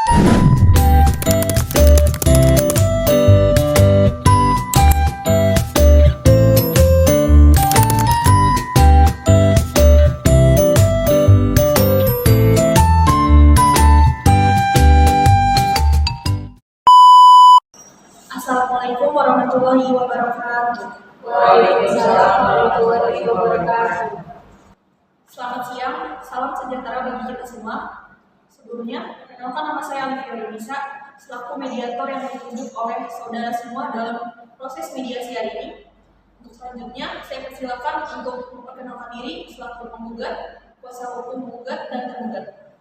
Assalamualaikum warahmatullahi wabarakatuh. Waalaikumsalam warahmatullahi wabarakatuh. Selamat siang, salam sejahtera bagi kita semua. Sebelumnya, perkenalkan nama saya Alifia Yunisa, selaku mediator yang ditunjuk oleh saudara semua dalam proses mediasi hari ini. Untuk selanjutnya, saya persilakan untuk memperkenalkan diri selaku penggugat, kuasa hukum penggugat, dan tergugat.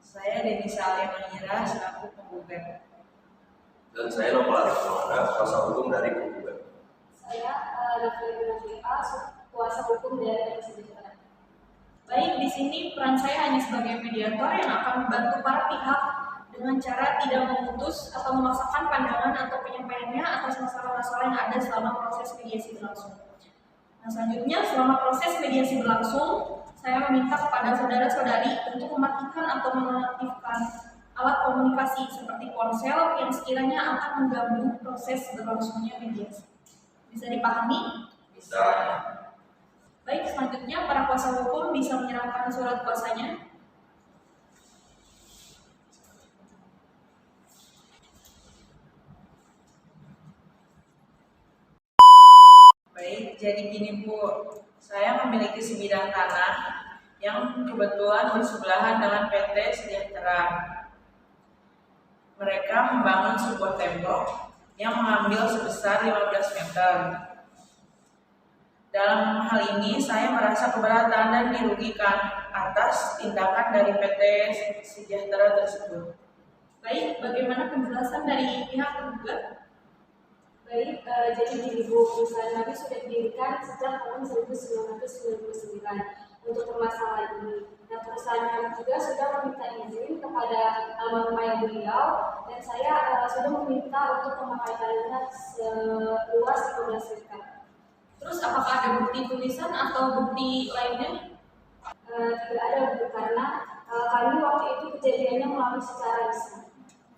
Saya Denisa Alia selaku penggugat. Dan saya Nopal Arifmana, kuasa hukum dari penggugat. Saya Rafael Nafi'a, kuasa hukum dari Sejahtera. Baik, di sini peran saya hanya sebagai mediator yang akan membantu para pihak dengan cara tidak memutus atau memaksakan pandangan atau penyampaiannya atas masalah-masalah yang ada selama proses mediasi berlangsung. Nah, selanjutnya, selama proses mediasi berlangsung, saya meminta kepada saudara-saudari untuk mematikan atau menonaktifkan alat komunikasi seperti ponsel yang sekiranya akan mengganggu proses berlangsungnya mediasi. Bisa dipahami? Bisa. Baik, selanjutnya para kuasa hukum bisa menyerahkan surat kuasanya. Baik, jadi gini Bu, saya memiliki sebidang tanah yang kebetulan bersebelahan dengan PT Sejahtera. Mereka membangun sebuah tembok yang mengambil sebesar 15 meter. Dalam hal ini saya merasa keberatan dan dirugikan atas tindakan dari PT Sejahtera tersebut. Baik, bagaimana penjelasan dari pihak tergugat? Baik, jadi gini Bu, perusahaan kami sudah didirikan sejak tahun 1999 untuk permasalahan ini. Nah, perusahaan kami juga sudah meminta izin kepada almarhum ayah beliau dan saya sudah meminta untuk memakai tanahnya seluas 15 meter. Terus apakah ada bukti tulisan atau bukti lainnya? Tidak ada Bu, karena kami waktu itu kejadiannya melalui secara lisan.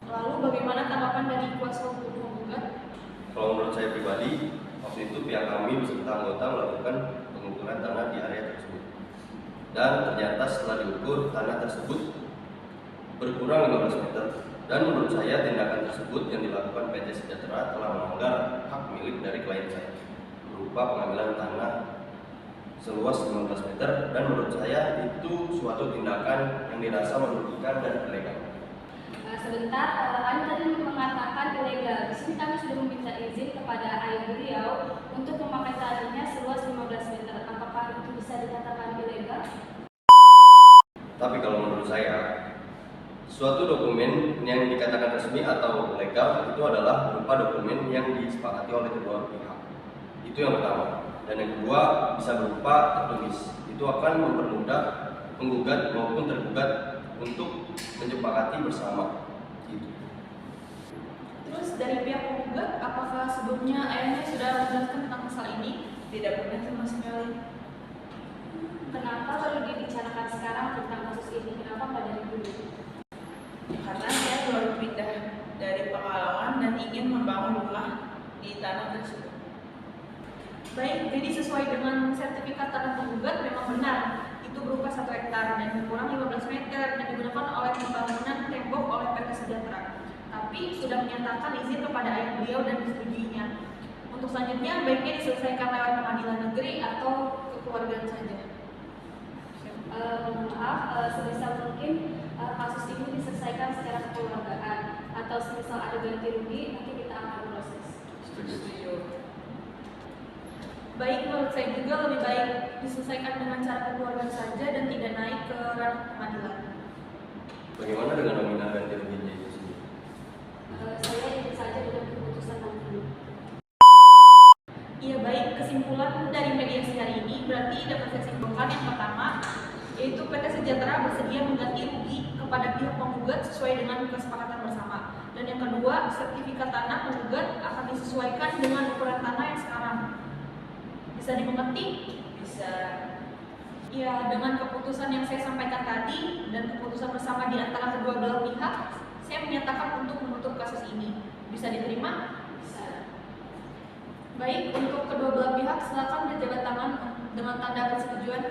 Lalu bagaimana tanggapan dari kuasa hukum penggugat? Kalau menurut saya pribadi, waktu itu pihak kami beserta anggota melakukan pengukuran tanah di area tersebut. Dan ternyata setelah diukur, tanah tersebut berkurang 15 meter. Dan menurut saya tindakan tersebut yang dilakukan PT Sejahtera telah melanggar hak milik dari klien saya, berupa pengambilan tanah seluas 15 meter, dan menurut saya itu suatu tindakan yang dirasa merugikan dan ilegal. Sebentar, kami tadi mengatakan ilegal. Di sini kami sudah meminta izin kepada ayah beliau untuk memakai tanahnya seluas 15 meter. Apakah itu bisa dikatakan ilegal? Tapi kalau menurut saya, suatu dokumen yang dikatakan resmi atau legal itu adalah berupa dokumen yang disepakati oleh kedua pihak. Itu yang pertama. Dan yang kedua bisa berupa tertulis. Itu akan mempermudah penggugat maupun tergugat untuk menyepakati bersama. Gitu. Terus dari pihak penggugat, apakah sebelumnya ayahnya sudah menjelaskan tentang masalah ini? Tidak pernah sama sekali. Kenapa perlu dibicarakan sekarang tentang kasus ini? Kenapa nggak dari dulu? Karena saya baru pindah dari Pekalongan dan ingin membangun rumah di tanah tersebut. Baik, jadi sesuai dengan sertifikat tanah penggugat memang benar. Itu berupa 1 hektar dan berkurang 15 meter dan digunakan oleh pembangunan tembok oleh PT Sejahtera. Tapi sudah menyatakan izin kepada ayah beliau dan disetujuinya. Untuk selanjutnya baiknya diselesaikan lewat pengadilan negeri atau kekeluargaan saja. Maaf, sebisa mungkin kasus ini diselesaikan secara kekeluargaan atau semisal ada ganti rugi, nanti kita akan proses. Setuju. Baik, menurut saya juga lebih baik diselesaikan dengan cara kekeluargaan saja dan tidak naik ke ranah pengadilan. Bagaimana dengan nominal ganti ruginya itu sendiri? Saya ingin saja dengan keputusan nanti. Iya, baik, kesimpulan dari mediasi hari ini berarti dapat saya simpulkan yang pertama, yaitu PT Sejahtera bersedia mengganti rugi kepada pihak penggugat sesuai dengan kesepakatan bersama. Dan yang kedua, sertifikat tanah penggugat akan disesuaikan dengan ukuran tanah yang sekarang. Bisa dimengerti? Bisa. Ya, dengan keputusan yang saya sampaikan tadi dan keputusan bersama di antara kedua belah pihak, menyatakan untuk menutup kasus ini. Bisa diterima? Bisa. Baik, untuk kedua belah pihak silakan berjabat tangan dengan tanda persetujuan.